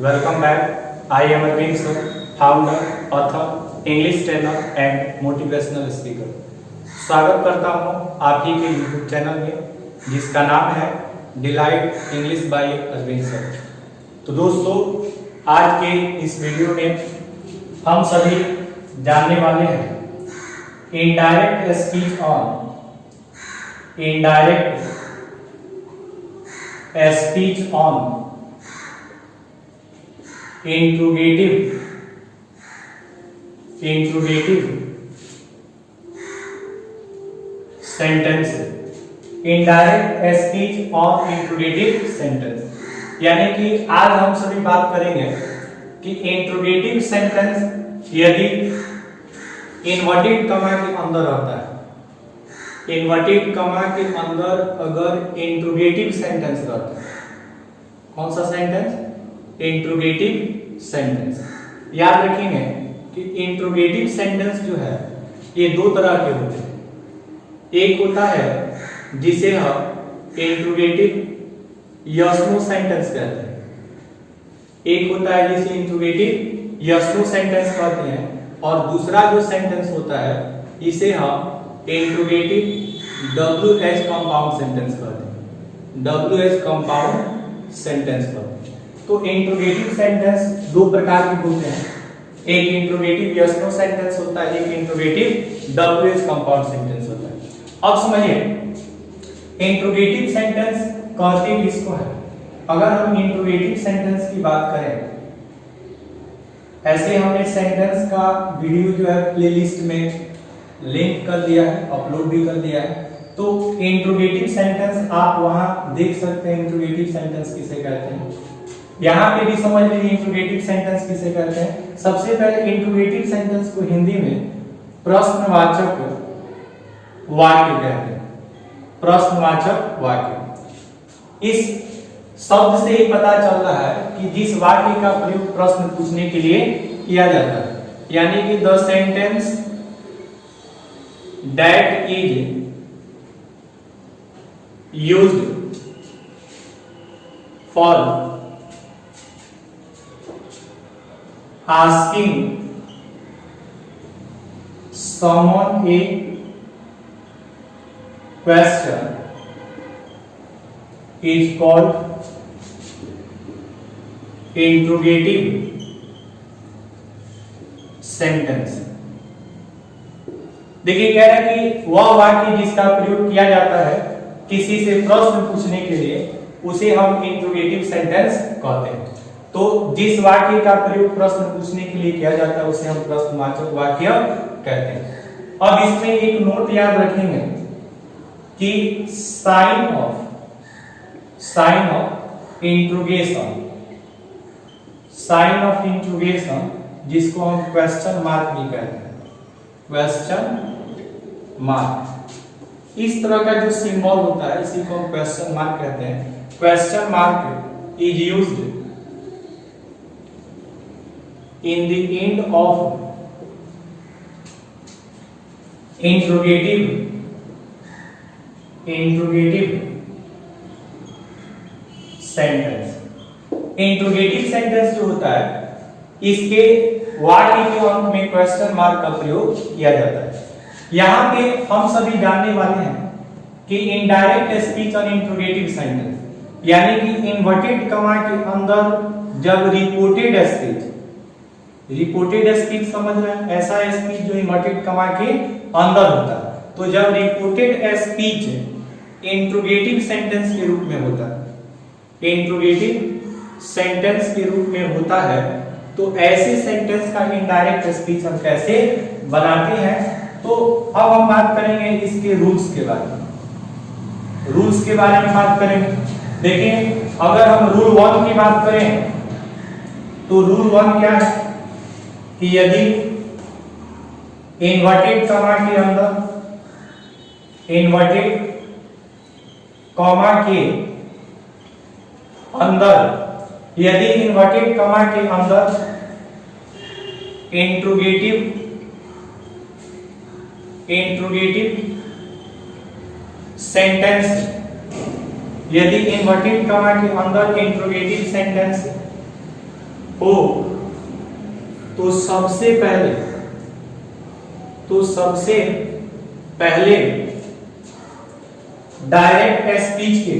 Welcome back. I am Arvind sir, founder, author, English trainer and motivational speaker. स्वागत करता हूं आप ही के YouTube चैनल में जिसका नाम है delight English by Arvind sir. तो दोस्तों, आज के इस वीडियो में हम सभी जानने वाले हैं indirect speech on interrogative sentence. Indirect speech on interrogative sentence यानी कि आज हम सभी बात करेंगे कि इंट्रोगेटिव सेंटेंस यदि इन्वर्टेड कमा के अंदर आता है, इन्वर्टेड कमा के अंदर अगर इंट्रोगेटिव सेंटेंस रहता है, कौन सा सेंटेंस? Interrogative sentence. याद रखेंगे कि इंट्रोगेटिव सेंटेंस जो है ये दो तरह के होते हैं। एक होता है जिसे हम इंट्रोगेटिव यस नो सेंटेंस कहते हैं, एक होता है जिसे इंट्रोगेटिव यस नो सेंटेंस कहते हैं, और दूसरा जो सेंटेंस होता है इसे हम इंट्रोगेटिव WH कंपाउंड सेंटेंस कहते हैं, WH कंपाउंड सेंटेंस कहते हैं। तो इंट्रोगेटिव सेंटेंस दो प्रकार के होते हैं, एक इंट्रोगेटिव यस नो सेंटेंस होता है, एक इंट्रोगेटिव WH कंपाउंड सेंटेंस होता है। अब समझिए इंट्रोगेटिव सेंटेंस कहते किसको है। अगर हम इंट्रोगेटिव सेंटेंस की बात करें, ऐसे हमने सेंटेंस का वीडियो जो है प्लेलिस्ट में लिंक कर दिया है, अपलोड भी कर दिया है। तो इंट्रोगेटिव सेंटेंस आप वहां देख सकते हैं। इंट्रोगेटिव सेंटेंस किसे कहते हैं, यहाँ पे भी समझ लीजिए इंट्रोगेटिव सेंटेंस किसे कहते हैं। सबसे पहले इंट्रोगेटिव सेंटेंस को हिंदी में प्रश्नवाचक वाक्य कहते हैं, प्रश्नवाचक वाक्य। इस शब्द से ही पता चल रहा है कि जिस वाक्य का प्रयोग प्रश्न पूछने के लिए किया जाता है, यानी कि the sentence that is used for asking someone a question is called interrogative sentence। देखिए कह रहा है कि वह वाक्य जिसका प्रयोग किया जाता है किसी से प्रश्न पूछने के लिए उसे हम इंट्रोगेटिव सेंटेंस कहते हैं। तो जिस वाक्य का प्रयोग प्रश्न पूछने के लिए किया जाता है उसे हम प्रश्नवाचक वाक्य कहते हैं। अब इसमें एक नोट याद रखेंगे कि साइन ऑफ इंट्रोगेशन जिसको हम क्वेश्चन मार्क भी कहते हैं, क्वेश्चन मार्क, इस तरह का जो सिंबल होता है इसी को हम क्वेश्चन मार्क कहते हैं। Question mark is used in the end of interrogative sentence। Interrogative sentence जो होता है इसके वाक्य के अंत में क्वेश्चन मार्क का प्रयोग किया जाता है। यहाँ पे हम सभी जानने वाले हैं कि indirect speech on interrogative sentence यानी कि इन्वर्टेड कमा के अंदर जब रिपोर्टेड स्पीच समझ रहे हैं, ऐसा स्पीच जो इन्वर्टेड कमा के अंदर होता है। तो जब रिपोर्टेड स्पीच इंट्रोगेटिव सेंटेंस के रूप में होता है, इंट्रोगेटिव सेंटेंस के रूप में होता है, तो ऐसे सेंटेंस का इनडायरेक्ट स्पीच हम कैसे बनाते हैं। तो अब हम बात करेंगे इसके रूल्स के बारे में। रूल्स के बारे में बात करेंगे। देखिए अगर हम रूल 1 की बात करें तो रूल 1 क्या है कि यदि इन्वर्टेड कॉमा के अंदर इंट्रोगेटिव सेंटेंस, यदि इन्वर्टेड कॉमा के अंदर इंट्रोगेटिव सेंटेंस हो तो सबसे पहले डायरेक्ट स्पीच के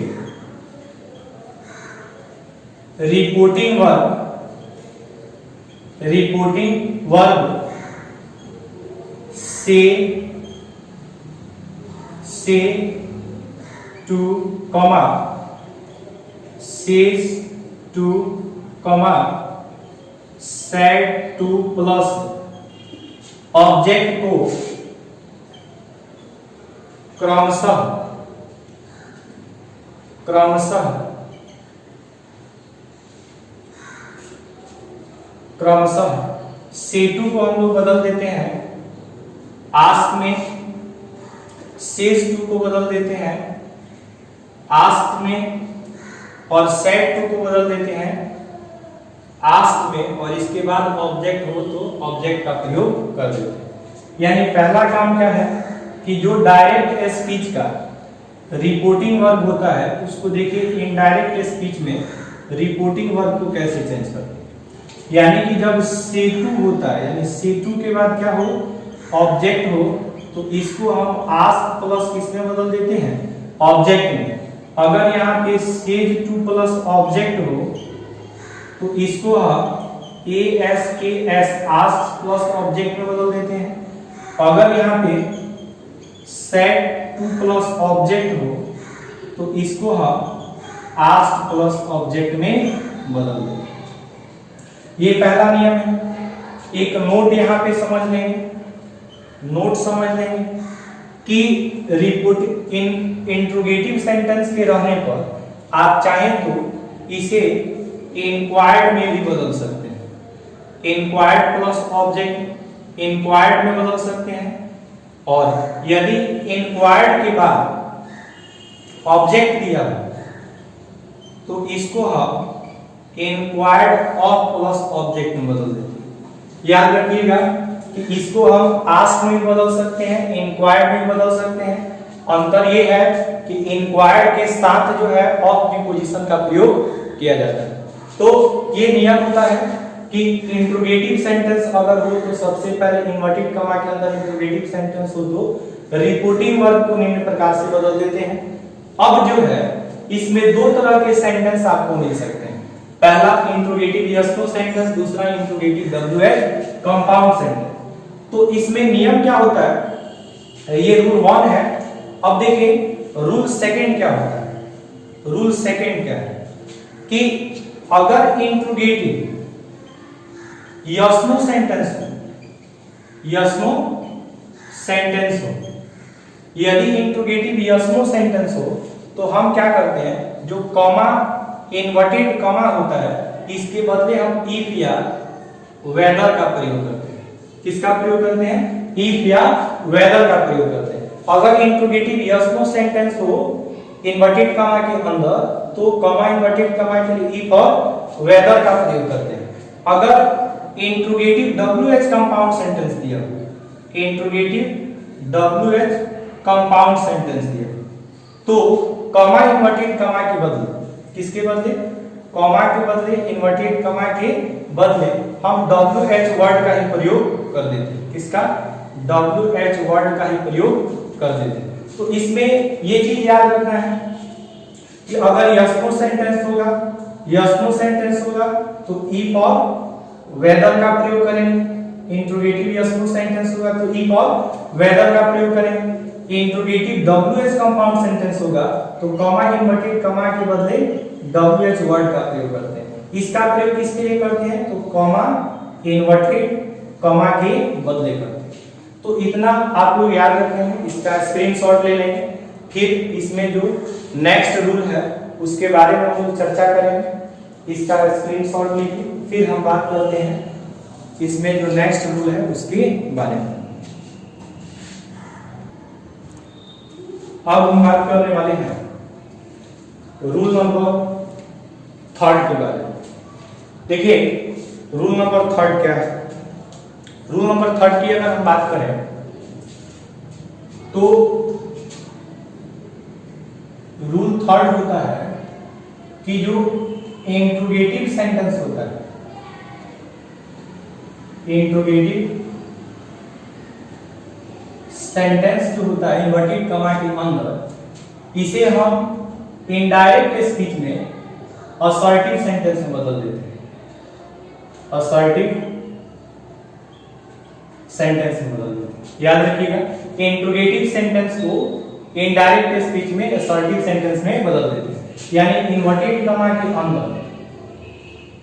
रिपोर्टिंग वर्ब से two comma says to comma said to plus object को क्रमशः से टू को हम लोग बदल देते हैं आस्क में, सेज टू को बदल देते हैं आस्क में, और सेड टू को बदल देते हैं आस्क में, और इसके बाद ऑब्जेक्ट हो तो ऑब्जेक्ट का प्रयोग कर देते हैं। यानी पहला काम क्या है कि जो डायरेक्ट स्पीच का रिपोर्टिंग वर्ब होता है उसको देखिए इनडायरेक्ट स्पीच में रिपोर्टिंग वर्ब को कैसे चेंज करते हैं। यानी कि जब से टू होता है, यानी से टू के बाद क्या हो, ऑब्जेक्ट हो, तो इसको हम आस्क प्लस किसमें बदल देते हैं, ऑब्जेक्ट में। अगर यहाँ पे सेज टू प्लस ऑब्जेक्ट हो तो इसको हम ASKS आस्क प्लस ऑब्जेक्ट में बदल देते हैं। अगर यहाँ पे सेड टू प्लस ऑब्जेक्ट हो तो इसको हम आस्क प्लस ऑब्जेक्ट में बदल देते हैं। ये पहला नियम है। एक नोट यहाँ पे समझ लेंगे, नोट समझ लेंगे कि रिपोर्ट इंट्रोगेटिव सेंटेंस के रहने पर आप चाहें तो इसे इंक्वायर्ड में भी बदल सकते हैं। इंक्वायर्ड प्लस ऑब्जेक्ट इंक्वायर्ड में बदल सकते हैं, और यदि इंक्वायर्ड के बाद ऑब्जेक्ट दिया तो इसको हम इंक्वायर्ड ऑफ प्लस ऑब्जेक्ट में बदल देते हैं। याद रखिएगा कि इसको हम आस्क में बदल सकते हैं, इंक्वायर्ड में बदल सकते हैं। अंतर ये है कि इंक्वायर्ड के साथ जो है ऑफ प्रीपोजिशन का प्रयोग किया जाता है। तो ये नियम होता है कि इंट्रोगेटिव सेंटेंस अगर हो तो सबसे पहले इन्वर्टेड कॉमा के अंदर इंट्रोगेटिव सेंटेंस हो तो रिपोर्टिंग वर्ब को निम्न प्रकार से बदल देते हैं। अब जो है इसमें दो तरह के सेंटेंस आपको मिल सकते हैं। पहला इंट्रोगेटिव यस नो सेंटेंस, दूसरा इंट्रोगेटिव WH कंपाउंड सेंटेंस। तो इसमें नियम क्या होता है, ये रूल 1 है। अब देखिए रूल सेकंड क्या होता है। रूल सेकंड क्या है कि अगर इंट्रोगेटिव यस नो सेंटेंस हो, यस नो सेंटेंस हो, यदि इंट्रोगेटिव यस नो सेंटेंस हो तो हम क्या करते हैं, जो कॉमा इन्वर्टेड कॉमा होता है इसके बदले हम इफ या वेदर का प्रयोग करते हैं। किसका प्रयोग करते हैं, इफ या वेदर का प्रयोग करते हैं। अगर इंट्रोगेटिव यस नो सेंटेंस हो इन्वर्टेड कॉमा के अंदर तो कॉमा इन्वर्टेड कॉमा के लिए इफ और वेदर का प्रयोग करते हैं। अगर इंट्रोगेटिव WH कंपाउंड सेंटेंस दिया हो, इंट्रोगेटिव WH कंपाउंड सेंटेंस दिया तो कॉमा इन्वर्टेड कॉमा के बदले, किसके बदले, कॉमा के बदले, इन्वर्टेड कॉमा के बदले हम WH वर्ड का ही प्रयोग कर देते हैं। किसका, WH वर्ड का ही प्रयोग कर देते हैं। तो इसमें ये चीज याद रखना है कि अगर यस नो सेंटेंस होगा, यस नो सेंटेंस होगा तो इफ और वेदर का प्रयोग करेंगे। इंट्रोगेटिव यस नो सेंटेंस होगा तो इफ और वेदर का प्रयोग करेंगे। इंट्रोगेटिव WH कंपाउंड सेंटेंस होगा तो कॉमा इन्वर्टेड कॉमा के बदले WH वर्ड का प्रयोग करते हैं। इसका प्रयोग किसके लिए करते हैं, तो कॉमा इन्वर्टेड कॉमा के बदले करते हैं। तो इतना आप लोग याद रखेंगे, इसका स्क्रीनशॉट ले लेंगे। फिर इसमें जो नेक्स्ट रूल है उसके बारे में हम लोग चर्चा करेंगे। इसका स्क्रीनशॉट लीजिए, फिर हम बात करते हैं इसमें जो नेक्स्ट रूल है उसके बारे में। अब हम बात करने वाले हैं रूल नंबर 3 के बारे में। देखिए रूल नंबर 3 क्या है। रूल नंबर 3 की अगर हम बात करें तो रूल 3 होता है कि जो इंट्रोगेटिव सेंटेंस होता है, इंट्रोगेटिव सेंटेंस जो होता है इन्वर्टेड कमा के अंदर, इसे हम इनडायरेक्ट स्पीच में असर्टिव सेंटेंस में बदल देते हैं। असर्टिव सेंटेंस में बदल देते हैं। याद रखिएगा, इंट्रोगेटिव सेंटेंस को इनडायरेक्ट स्पीच में असर्टिव सेंटेंस में बदल देते हैं। यानी इन्वर्टेड कमा के अंदर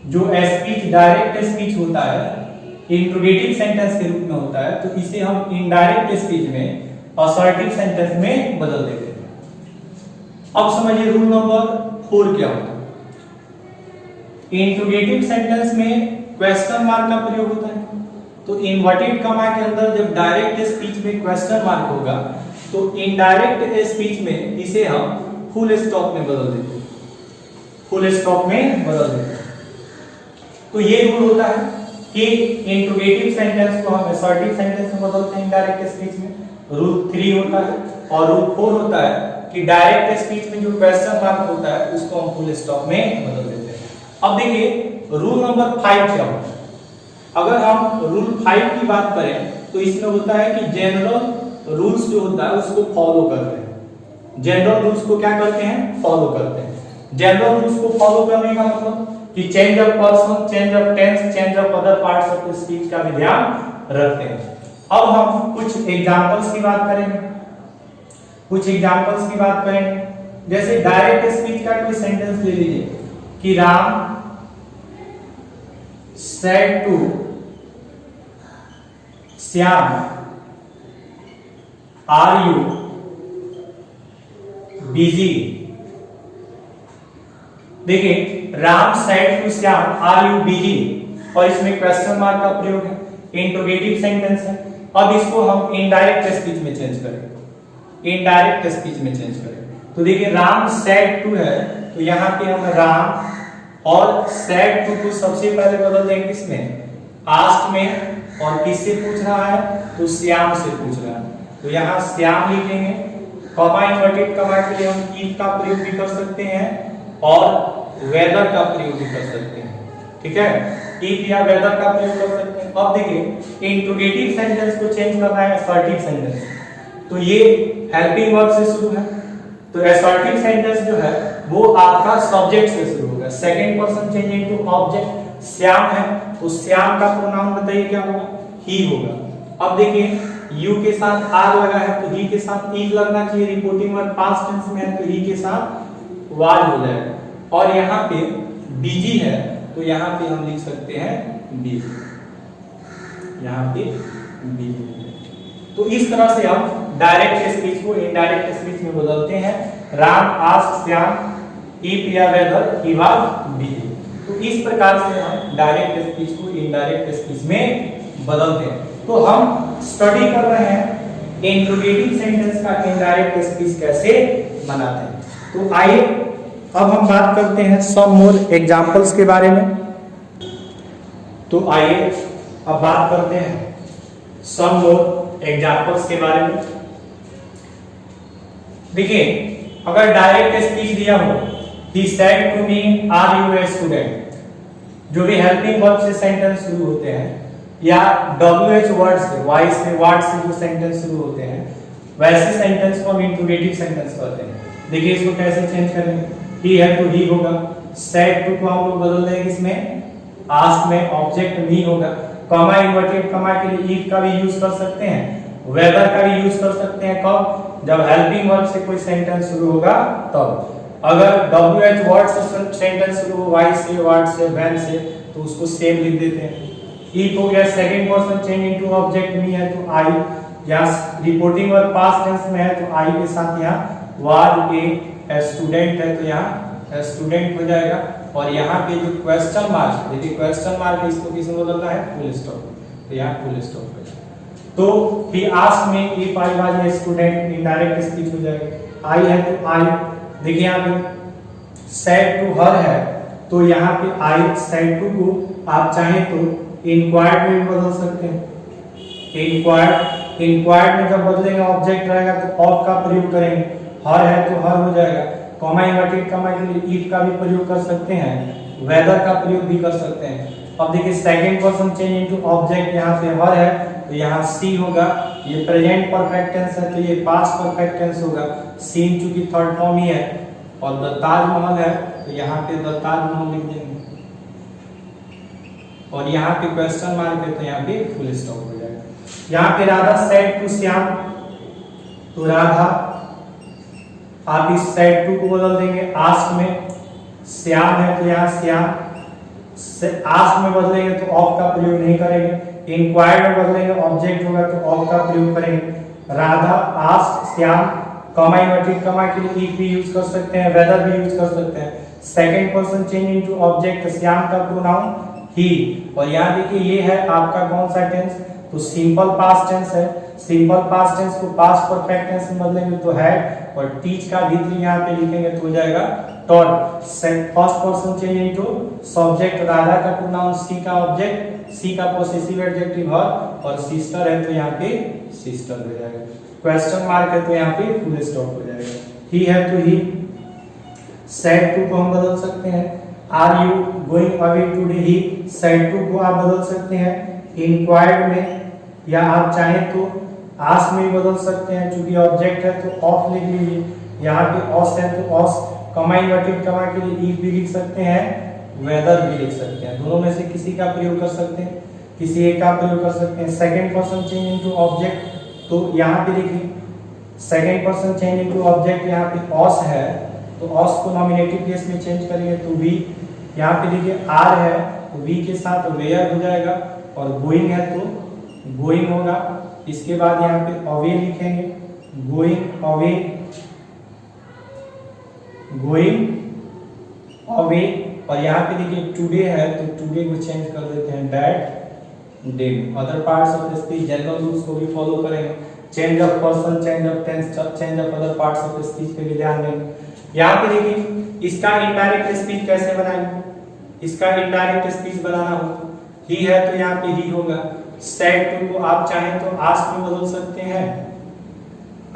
जो स्पीच डायरेक्ट स्पीच होता है इंट्रोगेटिव सेंटेंस के रूप में होता है, तो इसे हम इनडायरेक्ट स्पीच में असर्टिव सेंटेंस में बदल देते हैं। अब समझिए रूल नंबर 4 क्या होता है। इंट्रोगेटिव सेंटेंस में क्वेश्चन मार्क का प्रयोग होता है, तो इन्वर्टेड कमा के अंदर जब डायरेक्ट स्पीच में क्वेश्चन मार्क होगा तो इनडायरेक्ट स्पीच में इसे हम फुल स्टॉप में बदल देते हैं। फुल स्टॉप में बदल देते हैं। तो ये रूल होता है कि इंट्रोगेटिव सेंटेंस को हम असर्टिव सेंटेंस में बदलते हैं इनडायरेक्ट स्पीच में। रूल 3 होता है। और रूल 4 होता है कि डायरेक्ट स्पीच में जो क्वेश्चन मार्क होता है उसको हम फुल स्टॉप में बदल देते हैं। अब देखिए रूल नंबर 5 क्या होता है। अगर हम रूल 5 की बात करें तो इसमें होता है कि जनरल रूल्स जो होता है उसको फॉलो करते हैं। जनरल रूल्स को क्या करते हैं? फॉलो करते हैं। जनरल रूल्स को फॉलो करने का मतलब कि change of person, change of tense, change of other parts of speech का भी ध्यान रखते हैं। अब हम कुछ एग्जांपल्स की बात करेंगे। कुछ एग्जांपल्स की बात करेंगे, जैसे डायरेक्ट स्पीच का कोई सेंटेंस ले लीजिए कि Ram said to Shyam are you busy। देखिए Ram said to Shyam are you busy और इसमें क्वेश्चन मार्क का प्रयोग है, इंट्रोगेटिव सेंटेंस है। अब इसको हम इनडायरेक्ट स्पीच में चेंज करेंगे। इनडायरेक्ट स्पीच में चेंज करेंगे तो देखिए राम said to है, तो यहाँ पे हम राम और said to को सबसे पहले बदल देंगे किसमें? आस्क में। और किससे पूछ रहा है? तो श्याम से पूछ रहा है, तो यहाँ श्याम लिखेंगे। कॉमा इन्वर्टेड कमा के लिए हम if का प्रयोग भी कर सकते हैं और वेदर का प्रयोग भी कर सकते हैं। ठीक है, if या वेदर का प्रयोग कर सकते हैं। अब देखिए इंट्रोगेटिव सेंटेंस को चेंज करना है असर्टिव सेंटेंस, तो ये हेल्पिंग वर्ब से शुरू है, तो असर्टिव सेंटेंस जो है वो आपका सब्जेक्ट से शुरू होगा। Second person change into object. Shyam है तो श्याम का प्रोनाउन बताइए क्या होगा? ही होगा। अब देखिए यू के साथ आर लगा है तो ही के साथ इज लगना चाहिए। रिपोर्टिंग वर्ब पास्ट टेंस में है तो ही के साथ वाज हो जाएगा। और यहाँ पे बिजी है तो यहाँ पे हम लिख सकते हैं बिजी। यहाँ पे बिजी। तो इस तरह से हम डायरेक्ट स्पीच को इनडायरेक्ट स्पीच में बदलते हैं। राम आस्क्ड श्याम इफ या वेदर ही वाज बिजी। तो इस प्रकार से हम डायरेक्ट स्पीच को इनडायरेक्ट स्पीच में बदलते हैं। तो हम स्टडी कर रहे हैं इंट्रोगेटिव सेंटेंस का इनडायरेक्ट स्पीच कैसे बनाते हैं। तो आइए अब हम बात करते हैं सम मोर एग्जांपल्स के बारे में। तो आइए अब बात करते हैं सम मोर एग्जांपल्स के बारे में। देखिए अगर डायरेक्ट स्पीच दिया हो He said to me, are you a student? जो भी हेल्पिंग वर्ब से सेंटेंस शुरू होते हैं या WH वर्ड से, वाई से, वाट से जो सेंटेंस शुरू होते हैं वैसे सेंटेंस को हम इंट्रोगेटिव सेंटेंस कहते हैं। देखिए इसको कैसे चेंज करेंगे? He है तो he होगा, said to को हम लोग बदल देंगे इसमें आस्क में, ऑब्जेक्ट me होगा। कॉमा इन्वर्टेड कॉमा के लिए if का भी यूज कर सकते हैं, वेदर का भी यूज कर सकते हैं। कब? जब हेल्पिंग वर्ब से कोई सेंटेंस शुरू होगा तब। अगर WH वर्ड से सेंटेंस शुरू हो, वाई से, वाट से, व्हेन से, तो उसको सेम लिख देते हैं। इफ हो गया second person change into object मी है तो आई, या रिपोर्टिंग वर्ब पास्ट टेंस में है तो आई के साथ यहाँ वाज ए स्टूडेंट है तो यहाँ स्टूडेंट हो जाएगा। और यहाँ पे जो क्वेश्चन मार्क, देखिए क्वेश्चन मार्क इसको किसमें बदलना है? फुल स्टॉप, तो यहाँ फुल स्टॉप हो जाएगा। तो he asked me if I was a student, indirect speech हो जाएगा। आई है तो आई, देखिए यहाँ पे said to her है तो यहाँ पे I said to को आप चाहें तो inquired में बदल सकते हैं। inquired में जब बदलेगा ऑब्जेक्ट रहेगा तो of का प्रयोग करेंगे। her है तो her हो जाएगा। कॉमा इन्वर्टेड कॉमा के लिए if का भी प्रयोग कर सकते हैं। वेदर का प्रयोग भी कर सकते हैं। अब देखिए second person change into object, यहाँ पे हर है तो यहाँ सी होगा। ये प्रेजेंट परफेक्ट टेंस है तो ये पास्ट परफेक्ट टेंस होगा। सीन चूंकि थर्ड फॉर्म ही है और द ताजमहल है तो यहाँ पे द ताजमहल लिख देंगे और यहाँ पे क्वेश्चन मार्क है तो यहाँ पे फुल स्टॉप हो जाएगा। यहाँ पे राधा सेड टू श्याम, तो राधा आप इस सेड टू को बदल देंगे आस्क में। श्याम है तो यहाँ श्याम, आस्क में बदलेंगे तो ऑफ का प्रयोग नहीं करेंगे। इंक्वायर्ड में बदलेंगे ऑब्जेक्ट होगा तो ऑफ का प्रयोग करेंगे। राधा आस्क श्याम, कमा इन्वर्टेड कमा के लिए इफ भी यूज कर सकते हैं, वेदर भी यूज कर सकते हैं। Second person change into object, Shyam का प्रोनाउन ही। और यहाँ देखिए ये है आपका कौन सा टेंस, तो सिंपल पास्ट टेंस है। सिंपल पास्ट टेंस को पास्ट परफेक्ट टेंस में बदलेंगे तो हैड, और टीच का भी यहाँ पे लिखेंगे तो हो जाएगा taught. First person change into subject, Radha का प्रोनाउन, सी का ऑब्जेक्ट, सी का पोसेसिव एडजेक्टिव हर, और सिस्टर है तो यहाँ पे सिस्टर हो जाएगा। क्वेश्चन मार्क है तो यहाँ पे फुल स्टॉप हो जाएगा। ही है तो ही। सेड टू को हम बदल सकते हैं, are you going away today, he said to को आप बदल सकते हैं इंक्वायर्ड में, या आप चाहें तो आस्क में बदल सकते हैं। चूंकि ऑब्जेक्ट है तो ऑफ लिख लीजिए, यहाँ पे ऑस है तो ऑस, कमा इन्वर्टेड कमा के लिए इफ भी लिख सकते हैं, वेदर भी लिख सकते हैं। दोनों में से किसी का प्रयोग कर सकते हैं, किसी एक का प्रयोग कर सकते हैं। Second person change into object, तो यहाँ पे देखिए second person change into object, यहाँ पे ऑस है तो ऑस को नॉमिनेटिव केस में चेंज करेंगे तो वी। यहाँ पे देखिए आर है तो वी के साथ वेयर हो जाएगा, और गोइंग है तो गोइंग होगा। इसके बाद यहाँ पे अवे लिखेंगे, गोइंग अवे, गोइंग अवे। और यहाँ पे देखिए टुडे है तो टुडे को चेंज कर देते हैं that day. Other parts of speech general rules को भी फॉलो करेंगे। Change of person, change of tense, change of other parts of speech पे भी ध्यान देंगे। यहाँ पे देखिए इसका इनडायरेक्ट स्पीच कैसे बनाएंगे, इसका इनडायरेक्ट स्पीच बनाना हो, ही है तो यहाँ पे ही होगा। सेड टू को आप चाहें तो आस्क में बदल सकते हैं,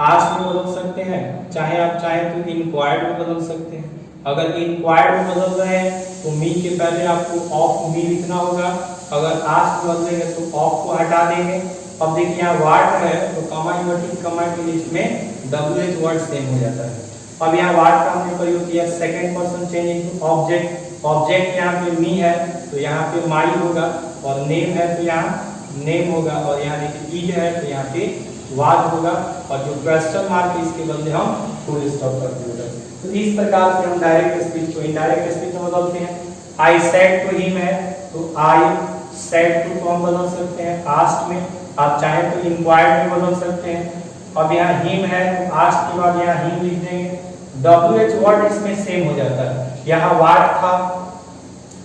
आस्क में बदल सकते हैं, चाहे आप चाहें तो इंक्वायर्ड में बदल सकते हैं। अगर इंक्वायर्ड में बदल रहे हैं तो मी के पहले आपको ऑफ मी लिखना होगा, अगर आस्क में बदलेंगे तो ऑफ को हटा देंगे। अब देखिए यहाँ वाट है तो कमा इन्वर्टेड कमा के बीच में WH वर्ड सेम हो जाता है। अब यहाँ वाट का हमने प्रयोग किया। Second person change into object, object यहाँ पे मी है तो यहाँ पे माई होगा, और नेम है तो यहाँ नेम होगा, और यहाँ देखिए ईज है तो यहाँ पे वाज होगा, और जो क्वेश्चन मार्क है इसके बदले हम फुल स्टॉप कर देंगे। तो इस प्रकार से हम डायरेक्ट स्पीच को इनडायरेक्ट स्पीच में बदलते हैं। आई सेड टू हिम है तो आई सेड टू को हम बदल सकते हैं आस्क में, आप चाहें तो इंक्वायर्ड में बदल सकते हैं। अब यहाँ हिम है तो आस्क के बाद यहाँ हिम लिख देंगे। WH वर्ड इसमें सेम हो जाता है। यहाँ वाट था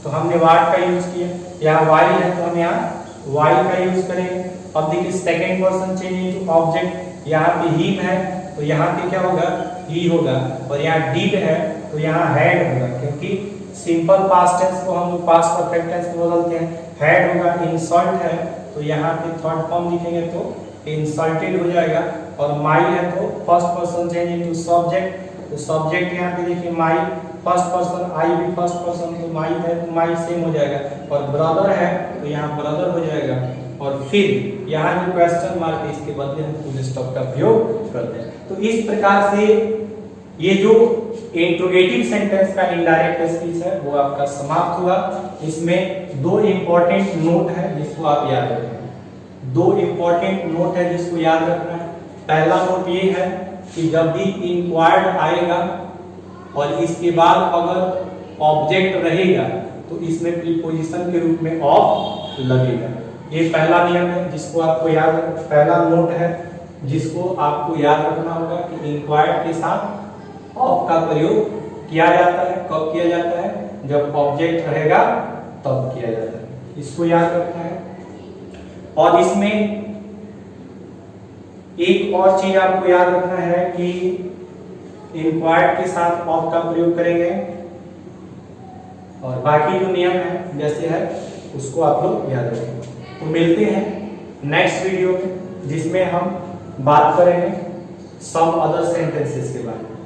तो हमने वाट का यूज किया, यहाँ वाई है तो हम यहाँ वाई का यूज करेंगे। अब देखिए second person change into object, यहाँ पे हिम है तो यहाँ पे क्या होगा, ही होगा, और यहाँ डिड है तो यहाँ हैड होगा, क्योंकि सिंपल पास्ट टेंस को हम लोग पास्ट परफेक्ट टेंस में बदलते हैं। हैड होगा। इंसल्ट है तो यहाँ पे थर्ड फॉर्म लिखेंगे तो इंसल्टेड हो जाएगा, और माई है तो first person change into subject, तो सब्जेक्ट यहाँ पे देखिए माई, फर्स्ट पर्सन, आई भी फर्स्ट पर्सन तो माई है तो माई सेम हो जाएगा, और ब्रदर है तो यहाँ ब्रदर हो जाएगा। और फिर यहाँ जो क्वेश्चन मार्क है इसके बदले हम फुल स्टॉप का प्रयोग करते हैं। तो इस प्रकार से ये जो इंट्रोगेटिव सेंटेंस का इनडायरेक्ट स्पीच है वो आपका समाप्त हुआ। इसमें दो इंपॉर्टेंट नोट है जिसको आप याद रखें। दो इंपॉर्टेंट नोट है जिसको याद रखना है। पहला नोट ये है कि जब भी इंक्वायर्ड आएगा और इसके बाद अगर ऑब्जेक्ट रहेगा तो इसमें प्रीपोजिशन के रूप में ऑफ लगेगा। ये पहला नियम है जिसको आपको याद, पहला नोट है जिसको आपको याद रखना होगा कि इंक्वायर्ड के साथ ऑफ का प्रयोग किया जाता है। कब किया जाता है? जब ऑब्जेक्ट रहेगा तब किया जाता है, इसको याद रखना है। और इसमें एक और चीज आपको याद रखना है कि इंक्वायर्ड के साथ ऑफ का प्रयोग करेंगे, और बाकी जो नियम है जैसे है उसको आप लोग याद रखेंगे। तो मिलते हैं नेक्स्ट वीडियो में जिसमें हम बात करेंगे सम अदर सेंटेंसेस के बारे में।